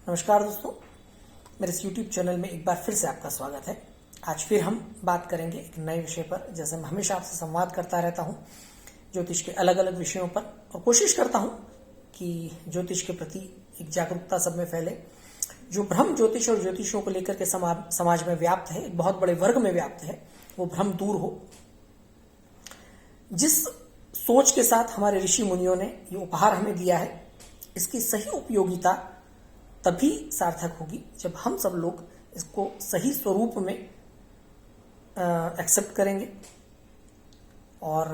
नमस्कार दोस्तों, मेरे इस YouTube चैनल में एक बार फिर से आपका स्वागत है। आज फिर हम बात करेंगे एक नए विषय पर। जैसे मैं हमेशा आपसे संवाद करता रहता हूं ज्योतिष के अलग अलग विषयों पर, और कोशिश करता हूं कि ज्योतिष के प्रति एक जागरूकता सब में फैले। जो भ्रम ज्योतिष और ज्योतिषों को लेकर के समाज में व्याप्त है, एक बहुत बड़े वर्ग में व्याप्त है, वो भ्रम दूर हो। जिस सोच के साथ हमारे ऋषि मुनियों ने ये उपहार हमें दिया है, इसकी सही उपयोगिता तभी सार्थक होगी जब हम सब लोग इसको सही स्वरूप में एक्सेप्ट करेंगे और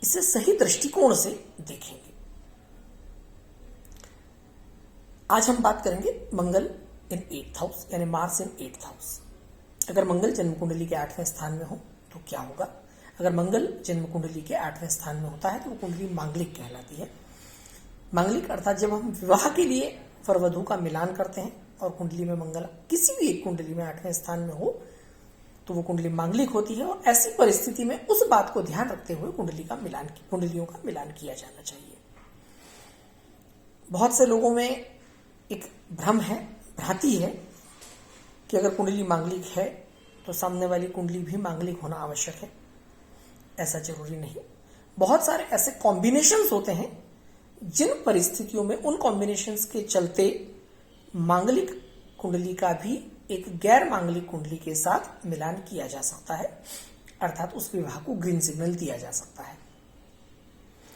इसे सही दृष्टिकोण से देखेंगे। आज हम बात करेंगे मंगल इन 8th हाउस, यानी मार्स इन 8th हाउस। अगर मंगल जन्म कुंडली के 8वें स्थान में हो तो क्या होगा? अगर मंगल जन्म कुंडली के 8वें स्थान में होता है तो वो कुंडली मांगलिक कहलाती है। मांगलिक अर्थात जब हम विवाह के लिए वर वधू का मिलान करते हैं और कुंडली में मंगल किसी भी एक कुंडली में 8वें स्थान में हो तो वो कुंडली मांगलिक होती है। और ऐसी परिस्थिति में उस बात को ध्यान रखते हुए कुंडलियों का मिलान किया जाना चाहिए। बहुत से लोगों में एक भ्रांति है कि अगर कुंडली मांगलिक है तो सामने वाली कुंडली भी मांगलिक होना आवश्यक है। ऐसा जरूरी नहीं। बहुत सारे ऐसे कॉम्बिनेशंस होते हैं जिन परिस्थितियों में उन कॉम्बिनेशंस के चलते मांगलिक कुंडली का भी एक गैर मांगलिक कुंडली के साथ मिलान किया जा सकता है, अर्थात उस विवाह को ग्रीन सिग्नल दिया जा सकता है।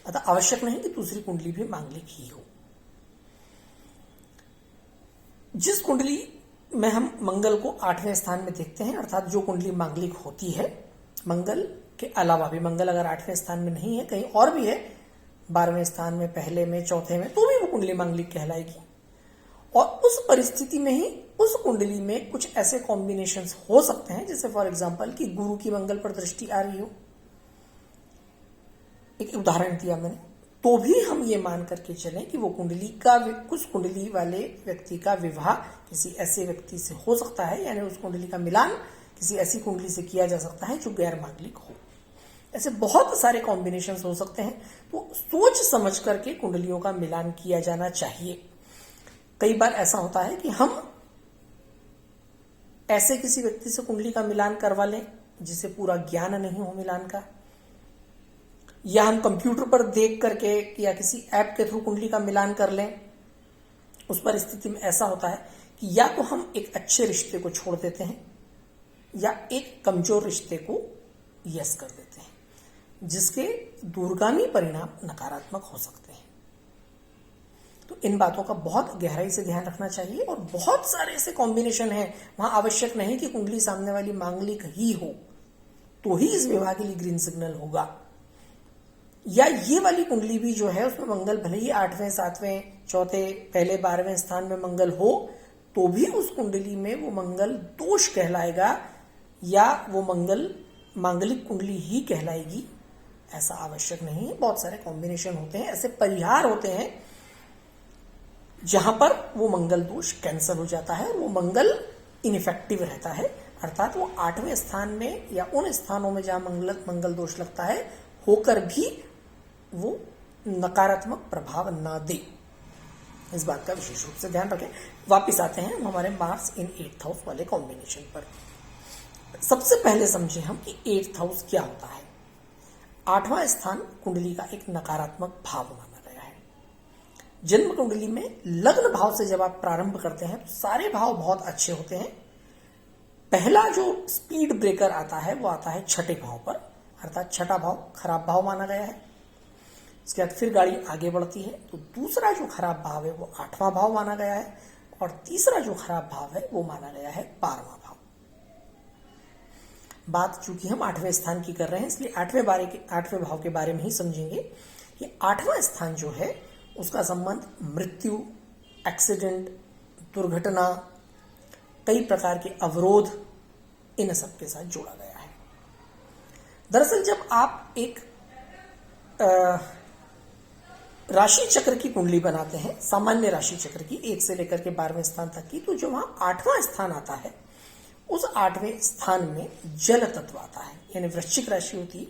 अतः आवश्यक नहीं कि दूसरी कुंडली भी मांगलिक ही हो। जिस कुंडली में हम मंगल को 8वें स्थान में देखते हैं, अर्थात जो कुंडली मांगलिक होती है, मंगल के अलावा भी, मंगल अगर 8वें स्थान में नहीं है, कहीं और भी है, 12वें स्थान में, पहले में, चौथे में, तो भी वो कुंडली मांगलिक कहलाएगी। और उस परिस्थिति में ही उस कुंडली में कुछ ऐसे कॉम्बिनेशंस हो सकते हैं, जैसे फॉर एग्जांपल कि गुरु की मंगल पर दृष्टि आ रही हो, एक उदाहरण दिया मैंने, तो भी हम ये मान करके चलें कि वो कुछ कुंडली वाले व्यक्ति का विवाह किसी ऐसे व्यक्ति से हो सकता है, यानी उस कुंडली का मिलान किसी ऐसी कुंडली से किया जा सकता है जो गैर मांगलिक हो। ऐसे बहुत सारे कॉम्बिनेशंस हो सकते हैं, तो सोच समझ करके कुंडलियों का मिलान किया जाना चाहिए। कई बार ऐसा होता है कि हम ऐसे किसी व्यक्ति से कुंडली का मिलान करवा लें जिसे पूरा ज्ञान नहीं हो मिलान का, या हम कंप्यूटर पर देख करके या किसी ऐप के थ्रू कुंडली का मिलान कर लें। उस परिस्थिति में ऐसा होता है कि या तो हम एक अच्छे रिश्ते को छोड़ देते हैं या एक कमजोर रिश्ते को यस कर देते हैं, जिसके दूरगामी परिणाम नकारात्मक हो सकते हैं। तो इन बातों का बहुत गहराई से ध्यान रखना चाहिए। और बहुत सारे ऐसे कॉम्बिनेशन हैं, वहां आवश्यक नहीं कि कुंडली सामने वाली मांगलिक ही हो तो ही इस विवाह के लिए ग्रीन सिग्नल होगा, या ये वाली कुंडली भी जो है उसमें मंगल भले ही 8वें, 7वें, चौथे, पहले 12वें स्थान में मंगल हो तो भी उस कुंडली में वो मंगल दोष कहलाएगा या वो मंगल मांगलिक कुंडली ही कहलाएगी, ऐसा आवश्यक नहीं है। बहुत सारे कॉम्बिनेशन होते हैं, ऐसे परिहार होते हैं जहां पर वो मंगल दोष कैंसिल हो जाता है, वो मंगल इनइफेक्टिव रहता है, अर्थात वो 8वें स्थान में या उन स्थानों में जहां मंगल दोष लगता है होकर भी वो नकारात्मक प्रभाव ना दे। इस बात का विशेष रूप से ध्यान रखें। वापिस आते हैं हमारे मार्स इन 8th हाउस वाले कॉम्बिनेशन पर। सबसे पहले समझे हम कि 8th हाउस क्या होता है। 8वां स्थान कुंडली का एक नकारात्मक भाव माना गया है। जन्म कुंडली में लग्न भाव से जब आप प्रारंभ करते हैं तो सारे भाव बहुत अच्छे होते हैं। पहला जो स्पीड ब्रेकर आता है वो आता है 6ठे भाव पर, अर्थात 6ठा भाव खराब भाव माना गया है। इसके बाद फिर गाड़ी आगे बढ़ती है तो दूसरा जो खराब भाव है वो 8वां भाव माना गया है, और तीसरा जो खराब भाव है वो माना गया है 12वां भाव। बात चूंकि हम 8वें स्थान की कर रहे हैं, इसलिए 8वें भाव के बारे में ही समझेंगे कि 8वां स्थान जो है उसका संबंध मृत्यु, एक्सीडेंट, दुर्घटना, कई प्रकार के अवरोध, इन सब के साथ जोड़ा गया है। दरअसल जब आप एक राशि चक्र की कुंडली बनाते हैं, सामान्य राशि चक्र की 1 से लेकर के 12वें स्थान तक की, तो जो वहां 8वां स्थान आता है उस 8वें स्थान में जल तत्व आता है, यानी वृश्चिक राशि होती है।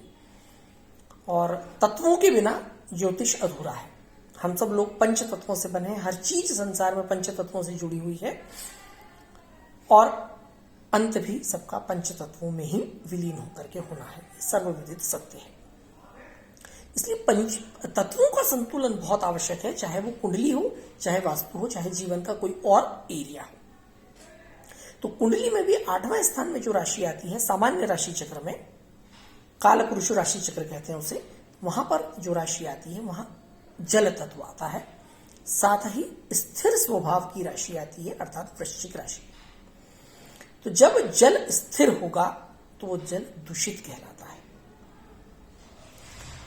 और तत्वों के बिना ज्योतिष अधूरा है। हम सब लोग पंच तत्वों से बने हैं, हर चीज संसार में पंच तत्वों से जुड़ी हुई है और अंत भी सबका पंच तत्वों में ही विलीन होकर के होना है, सर्वविदित सत्य है। इसलिए पंच तत्वों का संतुलन बहुत आवश्यक है, चाहे वो कुंडली हो, चाहे वास्तु हो, चाहे जीवन का कोई और एरिया हो। तो कुंडली में भी 8वां स्थान में जो राशि आती है सामान्य राशि चक्र में, काल पुरुष राशि चक्र कहते हैं उसे, वहां पर जो राशि आती है वहां जल तत्व आता है, साथ ही स्थिर स्वभाव की राशि आती है अर्थात वृश्चिक राशि। तो जब जल स्थिर होगा तो वो जल दूषित कहलाता है,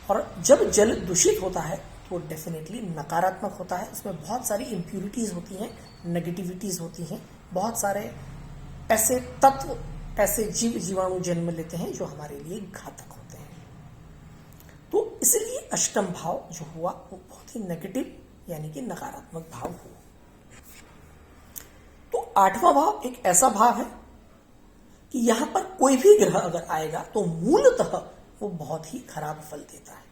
और जब जल दूषित होता है तो वो डेफिनेटली नकारात्मक होता है। उसमें बहुत सारी इंप्यूरिटीज होती हैं, नेगेटिविटीज होती हैं, बहुत सारे ऐसे तत्व, ऐसे जीव जीवाणु जन्म लेते हैं जो हमारे लिए घातक होते हैं। तो इसलिए अष्टम भाव जो हुआ वो बहुत ही नेगेटिव यानी कि नकारात्मक भाव हुआ। तो 8वां भाव एक ऐसा भाव है कि यहां पर कोई भी ग्रह अगर आएगा तो मूलतः वो बहुत ही खराब फल देता है।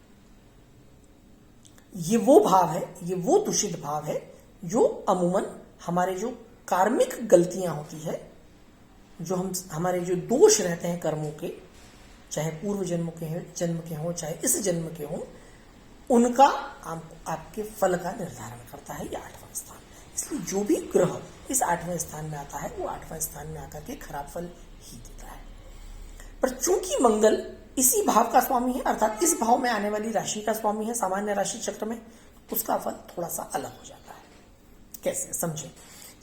ये वो भाव है, ये वो दूषित भाव है जो अमूमन हमारे जो कार्मिक गलतियां होती है, जो हमारे जो दोष रहते हैं कर्मों के, चाहे पूर्व जन्म के हो चाहे इस जन्म के हो, उनका आपके फल का निर्धारण करता है ये 8वां स्थान। इसलिए जो भी ग्रह इस 8वें स्थान में आता है वो 8वां स्थान में आकर के खराब फल ही देता है। पर चूंकि मंगल इसी भाव का स्वामी है, अर्थात इस भाव में आने वाली राशि का स्वामी है सामान्य राशि चक्र में, उसका फल थोड़ा सा अलग हो जाता है। कैसे समझे?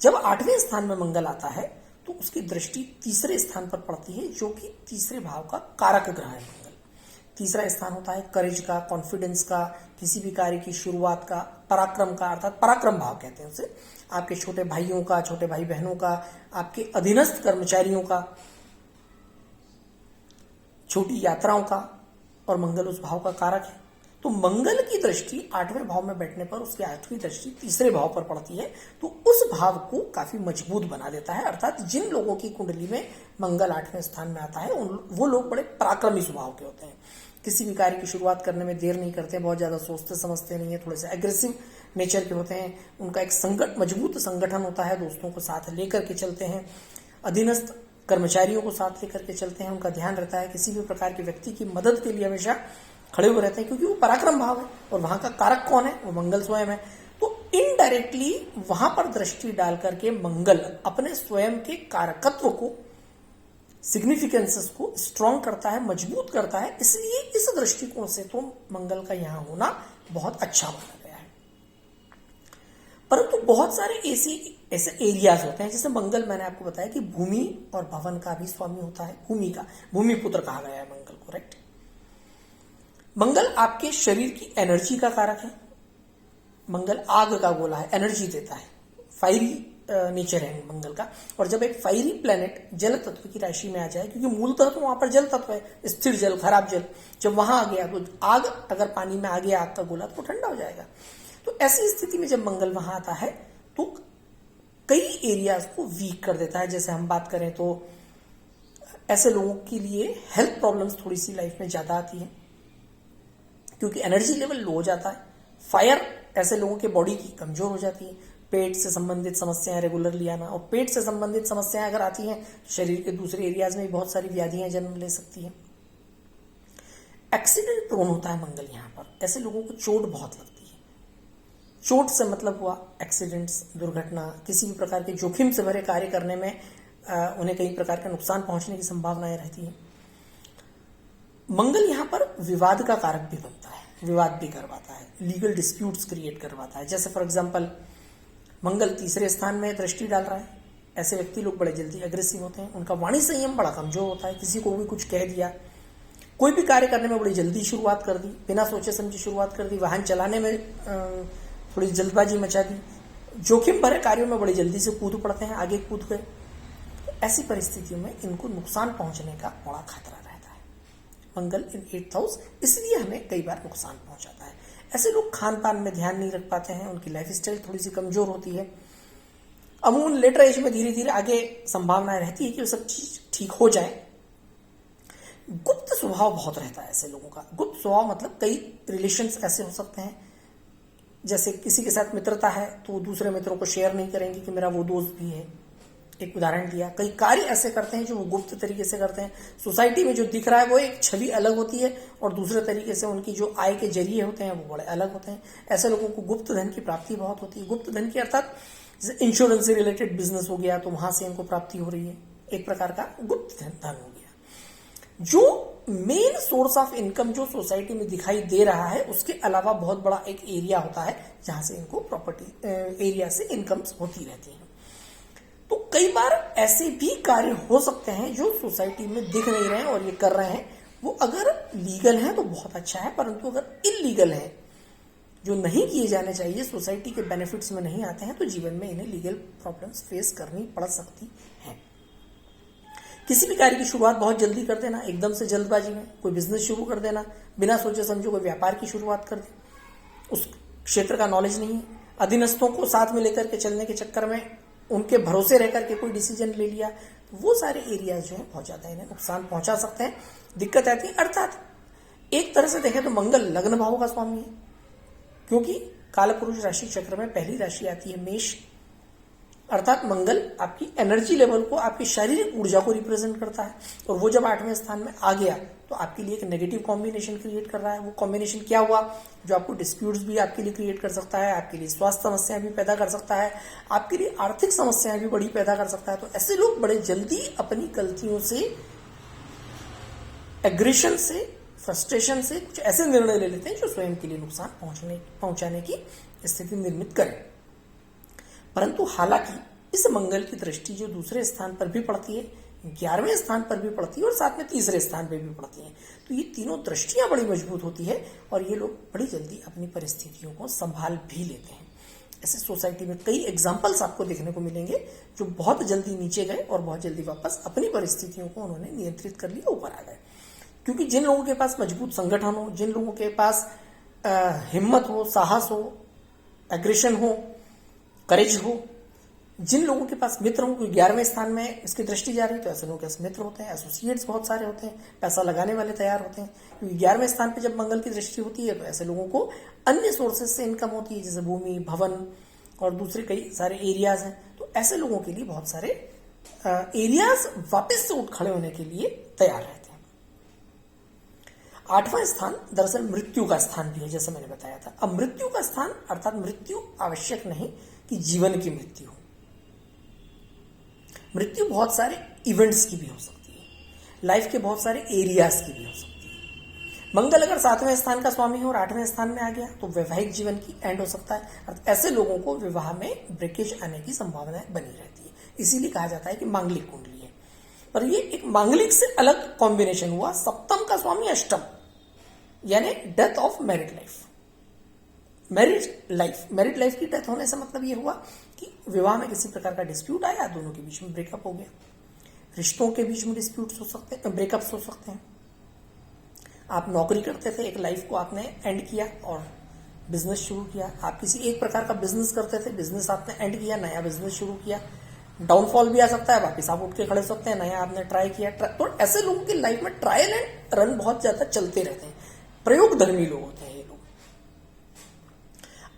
जब 8वें स्थान में मंगल आता है तो उसकी दृष्टि तीसरे स्थान पर पड़ती है, जो कि तीसरे भाव का कारक ग्रह है मंगल। तीसरा स्थान होता है करेज का, कॉन्फिडेंस का, किसी भी कार्य की शुरुआत का, पराक्रम का, अर्थात पराक्रम भाव कहते हैं उसे, आपके छोटे भाइयों का, छोटे भाई बहनों का, आपके अधीनस्थ कर्मचारियों का, छोटी यात्राओं का, और मंगल उस भाव का कारक है। तो मंगल की दृष्टि 8वें भाव में बैठने पर उसकी 8वीं दृष्टि तीसरे भाव पर पड़ती है, तो उस भाव को काफी मजबूत बना देता है। अर्थात जिन लोगों की कुंडली में मंगल 8वें स्थान में आता है वो लोग बड़े पराक्रमी स्वभाव के होते हैं, किसी भी कार्य की शुरुआत करने में देर नहीं करते, बहुत ज्यादा सोचते समझते नहीं है, थोड़े से एग्रेसिव नेचर के होते हैं, उनका एक मजबूत संगठन होता है, दोस्तों को साथ लेकर के चलते हैं, अधीनस्थ कर्मचारियों को साथ लेकर के चलते हैं, उनका ध्यान रहता है, किसी भी प्रकार के व्यक्ति की मदद के लिए हमेशा खड़े हुए रहते हैं, क्योंकि वो पराक्रम भाव है और वहां का कारक कौन है? वो मंगल स्वयं है। तो इनडायरेक्टली वहां पर दृष्टि डाल करके मंगल अपने स्वयं के कारकत्व को, सिग्निफिकेंसेस को स्ट्रॉन्ग करता है, मजबूत करता है। इसलिए इस दृष्टिकोण से तो मंगल का यहां होना बहुत अच्छा माना गया है। परंतु बहुत सारे ऐसे एरियाज होते हैं, जैसे मंगल, मैंने आपको बताया कि भूमि और भवन का भी स्वामी होता है, भूमि पुत्र कहा गया है मंगल को, राइट। मंगल आपके शरीर की एनर्जी का कारक है, मंगल आग का गोला है, एनर्जी देता है, फायरी नेचर है मंगल का। और जब एक फायरी प्लेनेट जल तत्व की राशि में आ जाए, क्योंकि मूलतः तो वहां पर जल तत्व है, स्थिर जल, खराब जल, जब वहां आ गया तो आग, अगर पानी में आ गया आग का गोला तो ठंडा हो जाएगा। तो ऐसी स्थिति में जब मंगल वहां आता है तो कई एरियाज को वीक कर देता है। जैसे हम बात करें तो ऐसे लोगों के लिए हेल्थ प्रॉब्लम्स थोड़ी सी लाइफ में ज्यादा आती है, क्योंकि एनर्जी लेवल लो हो जाता है। फायर ऐसे लोगों के बॉडी की कमजोर हो जाती है, पेट से संबंधित समस्याएं रेगुलरली आना, और पेट से संबंधित समस्याएं अगर आती हैं शरीर के दूसरे एरियाज में भी बहुत सारी व्याधियां जन्म ले सकती हैं। एक्सीडेंट प्रोन होता है मंगल यहां पर, ऐसे लोगों को चोट बहुत लगती है। चोट से मतलब हुआ एक्सीडेंट्स, दुर्घटना, किसी भी प्रकार के जोखिम से भरे कार्य करने में उन्हें कई प्रकार का नुकसान पहुंचने की संभावनाएं रहती है। मंगल यहां पर विवाद का कारक भी बनता है, विवाद भी करवाता है, लीगल डिस्प्यूट्स क्रिएट करवाता है। जैसे फॉर एग्जांपल मंगल तीसरे स्थान में दृष्टि डाल रहा है, ऐसे व्यक्ति लोग बड़े जल्दी एग्रेसिव होते हैं, उनका वाणी संयम बड़ा कमजोर होता है, किसी को भी कुछ कह दिया, कोई भी कार्य करने में बड़ी जल्दी शुरुआत कर दी, बिना सोचे समझे शुरुआत कर दी, वाहन चलाने में थोड़ी जल्दबाजी मचा दी, जोखिम भरे कार्यों में बड़ी जल्दी से कूद पड़ते हैं, आगे कूद गए। तो ऐसी परिस्थितियों में इनको नुकसान पहुंचने का बड़ा खतरा रहता है। मंगल इन 8th हाउस इसलिए हमें कई बार नुकसान पहुंचाता है। ऐसे लोग खान पान में ध्यान नहीं रख पाते हैं, उनकी लाइफ स्टाइल थोड़ी सी कमजोर होती है। अमूमन लेटर एज में धीरे धीरे आगे संभावनाएं रहती है कि वो सब चीज ठीक हो जाए। गुप्त स्वभाव बहुत रहता है ऐसे लोगों का। गुप्त स्वभाव मतलब कई रिलेशंस ऐसे हो सकते हैं जैसे किसी के साथ मित्रता है तो वो दूसरे मित्रों को शेयर नहीं करेंगे कि मेरा वो दोस्त भी है। एक उदाहरण दिया। कई कार्य ऐसे करते हैं जो वो गुप्त तरीके से करते हैं। सोसाइटी में जो दिख रहा है वो एक छवि अलग होती है और दूसरे तरीके से उनकी जो आय के जरिए होते हैं वो बड़े अलग होते हैं। ऐसे लोगों को गुप्त धन की प्राप्ति बहुत होती है। गुप्त धन की अर्थात जैसे इंश्योरेंस से रिलेटेड बिजनेस हो गया तो वहां से इनको प्राप्ति हो रही है, एक प्रकार का गुप्त धन हो गया। जो मेन सोर्स ऑफ इनकम जो सोसाइटी में दिखाई दे रहा है उसके अलावा बहुत बड़ा एक एरिया होता है जहां से इनको प्रॉपर्टी एरिया से इनकम्स होती रहती है। तो कई बार ऐसे भी कार्य हो सकते हैं जो सोसाइटी में दिख नहीं रहे हैं और ये कर रहे हैं, वो अगर लीगल है तो बहुत अच्छा है, परंतु अगर इलीगल है, जो नहीं किए जाने चाहिए, सोसाइटी के बेनिफिट्स में नहीं आते हैं, तो जीवन में इन्हें लीगल प्रॉब्लम्स फेस करनी पड़ सकती है। किसी भी कार्य की शुरुआत बहुत जल्दी कर देना, एकदम से जल्दबाजी में कोई बिजनेस शुरू कर देना, बिना सोचे समझे कोई व्यापार की शुरुआत कर दे, उस क्षेत्र का नॉलेज नहीं है, अधीनस्थों को साथ में लेकर के चलने के चक्कर में उनके भरोसे रह करके कोई डिसीजन ले लिया, वो सारे एरियाज जो है बहुत ज्यादा इन्हें नुकसान पहुंचा सकते हैं, दिक्कत आती है। अर्थात एक तरह से देखें तो मंगल लग्न भाव का स्वामी है, क्योंकि कालपुरुष राशि चक्र में पहली राशि आती है मेष, अर्थात मंगल आपकी एनर्जी लेवल को, आपकी शारीरिक ऊर्जा को रिप्रेजेंट करता है, और वो जब 8वें स्थान में आ गया तो आपके लिए एक नेगेटिव कॉम्बिनेशन क्रिएट कर रहा है। वो कॉम्बिनेशन क्या हुआ, जो आपको डिस्प्यूट्स भी आपके लिए क्रिएट कर सकता है, आपके लिए स्वास्थ्य समस्याएं भी पैदा कर सकता है, आपके लिए आर्थिक समस्याएं भी बड़ी पैदा कर सकता है। तो ऐसे लोग बड़े जल्दी अपनी गलतियों से, एग्रेशन से, फ्रस्ट्रेशन से कुछ ऐसे निर्णय ले लेते हैं जो स्वयं के लिए नुकसान पहुंचाने की स्थिति निर्मित करें। परंतु हालांकि इस मंगल की दृष्टि जो दूसरे स्थान पर भी पड़ती है, 11वें स्थान पर भी पड़ती है और साथ में तीसरे स्थान पर भी पड़ती है, तो ये तीनों दृष्टियां बड़ी मजबूत होती है और ये लोग बड़ी जल्दी अपनी परिस्थितियों को संभाल भी लेते हैं। ऐसे सोसाइटी में कई एग्जाम्पल्स आपको देखने को मिलेंगे जो बहुत जल्दी नीचे गए और बहुत जल्दी वापस अपनी परिस्थितियों को उन्होंने नियंत्रित कर लिया, ऊपर आ गए। क्योंकि जिन लोगों के पास मजबूत संगठन हो, जिन लोगों के पास हिम्मत हो, साहस हो, एग्रेशन हो, करेज हो, जिन लोगों के पास मित्र हो, 11वें स्थान में इसकी दृष्टि जा रही है तो ऐसे लोगों के पास मित्र होते हैं, एसोसिएट्स बहुत सारे होते हैं, पैसा लगाने वाले तैयार होते हैं। क्योंकि 11वें स्थान पे जब मंगल की दृष्टि होती है तो ऐसे लोगों को अन्य सोर्सेज से इनकम होती है, जैसे भूमि, भवन और दूसरे कई सारे एरियाज हैं। तो ऐसे लोगों के लिए बहुत सारे एरियाज वापस से उठ खड़े होने के लिए तैयार रहते हैं। 8वां स्थान दरअसल मृत्यु का स्थान भी है, जैसे मैंने बताया था। अब मृत्यु का स्थान अर्थात मृत्यु आवश्यक नहीं कि जीवन की मृत्यु हो, मृत्यु बहुत सारे इवेंट्स की भी हो सकती है, लाइफ के बहुत सारे एरियाज की भी हो सकती है। मंगल अगर 7वें स्थान का स्वामी हो और 8वें स्थान में आ गया तो वैवाहिक जीवन की एंड हो सकता है। ऐसे लोगों को विवाह में ब्रेकेज आने की संभावनाएं बनी रहती है, इसीलिए कहा जाता है कि मांगलिक कुंडली है। पर ये एक मांगलिक से अलग कॉम्बिनेशन हुआ। सप्तम का स्वामी अष्टम, यानी death of married life. Married life की डेथ होने से मतलब ये हुआ कि विवाह में किसी प्रकार का डिस्प्यूट आया, दोनों के बीच में ब्रेकअप हो गया। रिश्तों के बीच में डिस्प्यूट्स हो सकते हैं, ब्रेकअप्स हो सकते हैं। आप नौकरी करते थे, एक लाइफ को आपने एंड किया और बिजनेस शुरू किया। आप किसी एक प्रकार का बिजनेस करते थे, बिजनेस आपने एंड किया, नया बिजनेस शुरू किया। डाउनफॉल भी आ सकता है, वापिस आप उठ के खड़े हो सकते हैं, नया आपने ट्राई किया। तो ऐसे लोगों की लाइफ में ट्रायल एंड रन बहुत ज्यादा चलते रहते हैं, प्रयोगधर्मी लोग होते हैं ये लोग।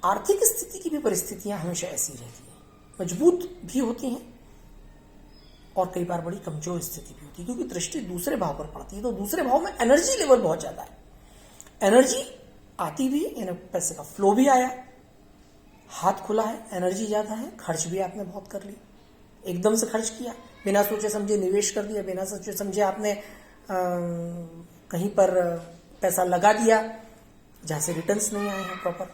आर्थिक स्थिति की भी परिस्थितियां हमेशा ऐसी रहती हैं, मजबूत भी होती हैं और कई बार बड़ी कमजोर स्थिति भी होती है, क्योंकि दृष्टि दूसरे भाव पर पड़ती है। तो दूसरे भाव में एनर्जी लेवल बहुत ज्यादा है, एनर्जी आती भी, यानी पैसे का फ्लो भी आया, हाथ खुला है, एनर्जी ज्यादा है, खर्च भी आपने बहुत कर लिया, एकदम से खर्च किया, बिना सोचे समझे निवेश कर दिया, बिना सोचे समझे आपने कहीं पर पैसा लगा दिया जहां से रिटर्न्स नहीं आए हैं प्रॉपर।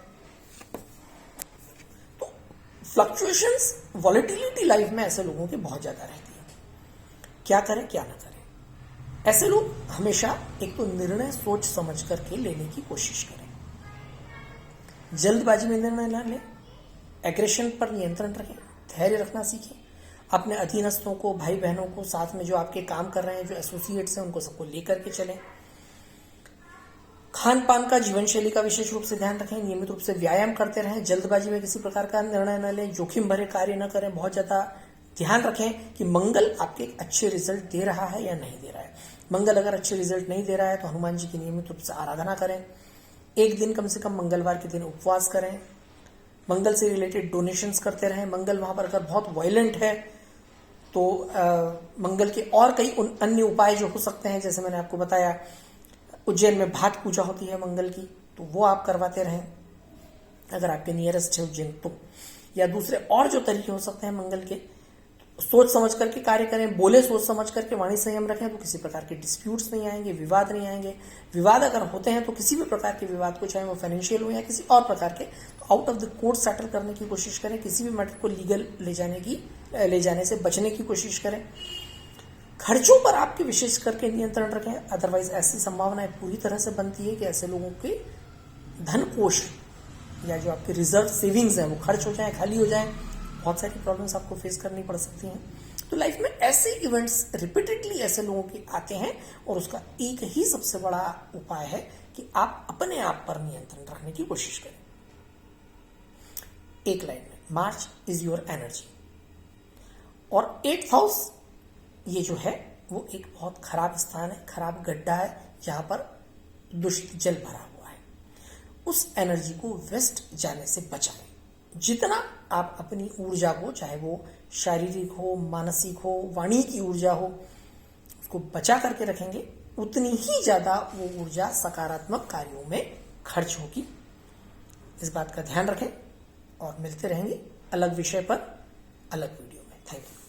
तो फ्लक्चुएशंस, वॉलेटिलिटी लाइफ में ऐसे लोगों की बहुत ज्यादा रहती है। क्या करें क्या ना करें, ऐसे लोग हमेशा एक तो निर्णय सोच समझ करके लेने की कोशिश करें, जल्दबाजी में निर्णय ना लें, एग्रेशन पर नियंत्रण रखें, धैर्य रखना सीखें, अपने अधीनस्थों को, भाई बहनों को, साथ में जो आपके काम कर रहे हैं, जो एसोसिएट्स हैं, उनको सबको लेकर के चलें। खान पान का, जीवन शैली का विशेष रूप से ध्यान रखें, नियमित रूप से व्यायाम करते रहें, जल्दबाजी में किसी प्रकार का निर्णय न लें, जोखिम भरे कार्य न करें, बहुत ज्यादा ध्यान रखें कि मंगल आपके अच्छे रिजल्ट दे रहा है या नहीं दे रहा है। मंगल अगर अच्छे रिजल्ट नहीं दे रहा है तो हनुमान जी की नियमित रूप से आराधना करें, एक दिन कम से कम मंगलवार के दिन उपवास करें, मंगल से रिलेटेड डोनेशंस करते रहें। मंगल वहां पर अगर बहुत वायलेंट है तो मंगल के और कई अन्य उपाय जो हो सकते हैं, जैसे मैंने आपको बताया उज्जैन में भाट पूजा होती है मंगल की, तो वो आप करवाते रहें अगर आपके नियरेस्ट है उज्जैन तो। या दूसरे और जो तरीके हो सकते हैं मंगल के, सोच समझ करके कार्य करें, बोले सोच समझ करके, वाणी संयम रखें, तो किसी प्रकार के डिस्प्यूट्स नहीं आएंगे, विवाद नहीं आएंगे। विवाद अगर होते हैं तो किसी भी प्रकार के विवाद को, चाहे वो फाइनेंशियल हो या किसी और प्रकार के, तो out of the court settle करने की कोशिश करें। किसी भी मैटर को लीगल ले जाने से बचने की कोशिश करें। खर्चों पर आपके विशेष करके नियंत्रण रखें, अदरवाइज ऐसी संभावनाएं पूरी तरह से बनती है कि ऐसे लोगों के धन कोष या जो आपके रिजर्व सेविंग्स हैं वो खर्च हो जाए, खाली हो जाए। बहुत सारी प्रॉब्लम्स आपको फेस करनी पड़ सकती हैं। तो लाइफ में ऐसे इवेंट्स रिपीटेडली ऐसे लोगों के आते हैं और उसका एक ही सबसे बड़ा उपाय है कि आप अपने आप पर नियंत्रण रखने की कोशिश करें। एक लाइन में, मार्च इज योर एनर्जी। और 8th हाउस ये जो है वो एक बहुत खराब स्थान है, खराब गड्ढा है जहां पर दूषित जल भरा हुआ है। उस एनर्जी को वेस्ट जाने से बचाएं। जितना आप अपनी ऊर्जा को, चाहे वो शारीरिक हो, मानसिक हो, वाणी की ऊर्जा हो, उसको बचा करके रखेंगे, उतनी ही ज्यादा वो ऊर्जा सकारात्मक कार्यों में खर्च होगी। इस बात का ध्यान रखें और मिलते रहेंगे अलग विषय पर अलग वीडियो में। Thank you.